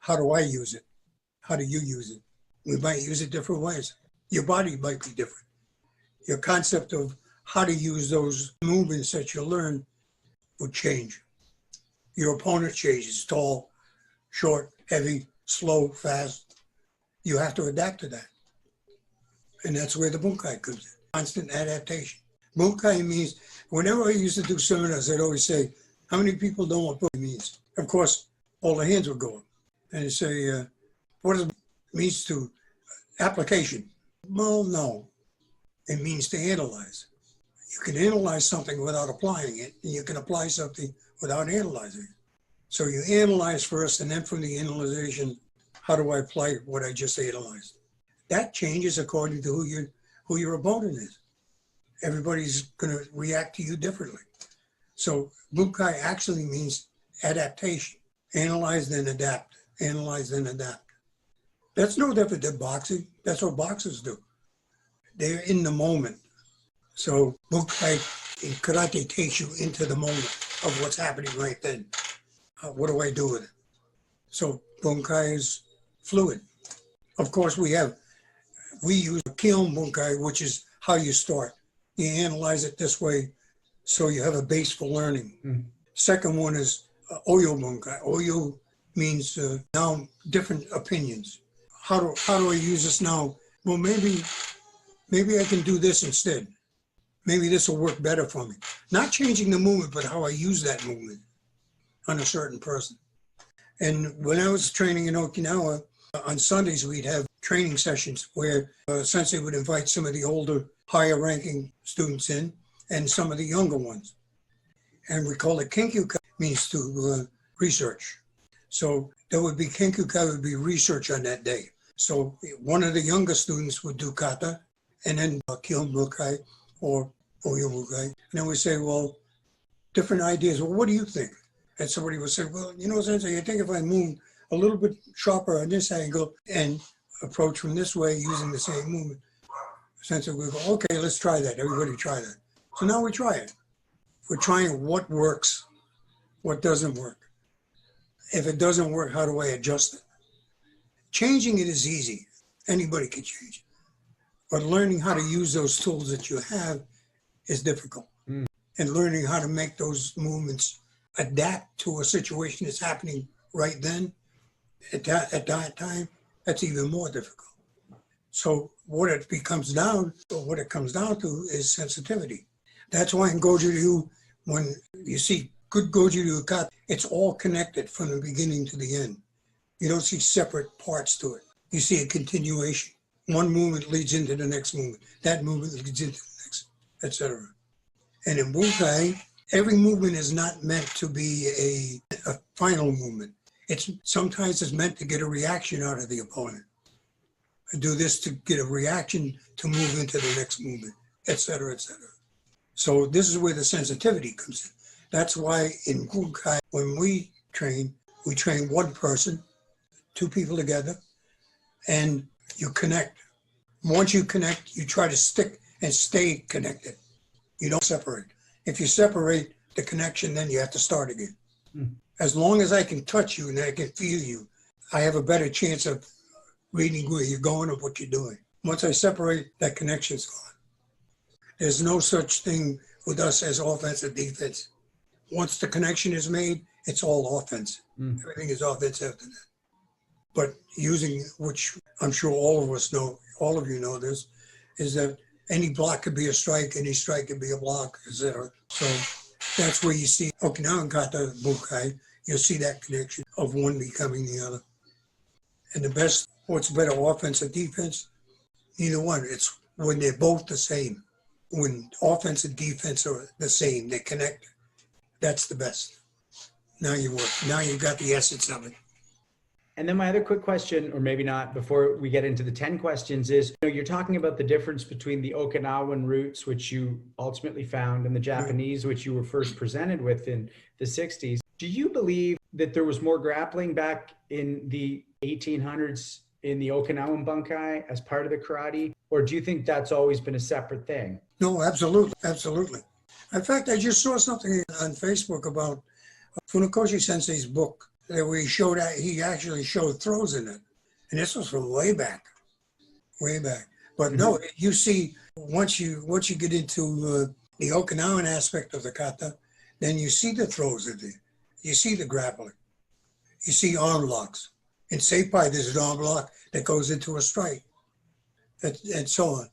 how do I use it? How do you use it? We might use it different ways. Your body might be different. Your concept of how to use those movements that you learn will change. Your opponent changes, tall, short, heavy, slow, fast. You have to adapt to that. And that's where the Bunkai comes in, constant adaptation. Bunkai means, whenever I used to do seminars, I'd always say, how many people know what Bunkai means? Of course, all the hands would go up. And I'd say, what does it mean to application? Well, no. It means to analyze. You can analyze something without applying it, and you can apply something without analyzing it. So you analyze first, and then from the analyzation, how do I apply what I just analyzed? That changes according to who your opponent is. Everybody's going to react to you differently. So Bunkai actually means adaptation. Analyze, then adapt. Analyze, then adapt. That's no different than boxing. That's what boxers do. They're in the moment. So Bunkai in karate takes you into the moment of what's happening right then. What do I do with it? So Bunkai is fluid. Of course, we use Kiln Bunkai, which is how you start. You analyze it this way so you have a base for learning. Mm. Second one is Oyo Bunkai. Oyo means now different opinions. How do I use this now? Well, maybe I can do this instead. Maybe this will work better for me. Not changing the movement, but how I use that movement on a certain person. And when I was training in Okinawa, on Sundays we'd have training sessions where Sensei would invite some of the older, higher ranking students in and some of the younger ones. And we call it Kenkyukai, means to research. So there would be Kenkyukai, would be research on that day. So one of the younger students would do Kata, and then Kiln Bunkai or Oyo Bunkai. And then we say, well, different ideas. Well, what do you think? And somebody would say, well, Sensei, I think if I move a little bit sharper on this angle and approach from this way using the same movement, Sensei would go, okay, let's try that. Everybody try that. So now we try it. We're trying what works, what doesn't work. If it doesn't work, how do I adjust it? Changing it is easy. Anybody can change it. But learning how to use those tools that you have is difficult. Mm. And learning how to make those movements adapt to a situation that's happening right then, at that time, that's even more difficult. So what it comes down to is sensitivity. That's why in Goju Ryu, when you see good Goju Ryu Kata, it's all connected from the beginning to the end. You don't see separate parts to it. You see a continuation. One movement leads into the next movement. That movement leads into the next, etc. And in Bunkai, every movement is not meant to be a final movement. Sometimes it's meant to get a reaction out of the opponent. I do this to get a reaction to move into the next movement, etc., etc. So this is where the sensitivity comes in. That's why in Bunkai, when we train one person, two people together, and you connect. Once you connect, you try to stick and stay connected. You don't separate. If you separate the connection, then you have to start again. Mm. As long as I can touch you and I can feel you, I have a better chance of reading where you're going and what you're doing. Once I separate, that connection's gone. There's no such thing with us as offense and defense. Once the connection is made, it's all offense. Mm. Everything is offense after that. But using, which I'm sure all of us know, all of you know this, is that any block could be a strike, any strike could be a block, etc. So that's where you see Okinawan Kata Bunkai, you'll see that connection of one becoming the other. And the best, what's better, offense or defense? Neither one. It's when they're both the same. When offense and defense are the same, they connect, that's the best. Now you work. Now you've got the essence of it. And then my other quick question, or maybe not, before we get into the 10 questions is, you're talking about the difference between the Okinawan roots, which you ultimately found, and the Japanese, which you were first presented with in the 60s. Do you believe that there was more grappling back in the 1800s in the Okinawan Bunkai as part of the karate? Or do you think that's always been a separate thing? No, absolutely. Absolutely. In fact, I just saw something on Facebook about Funakoshi Sensei's book that we showed that he actually showed throws in it. And this was from way back, way back. But no, you see, once you get into the Okinawan aspect of the kata, then you see the throws in there. You see the grappling. You see arm locks. In Seipai, there's an arm lock that goes into a strike, and so on.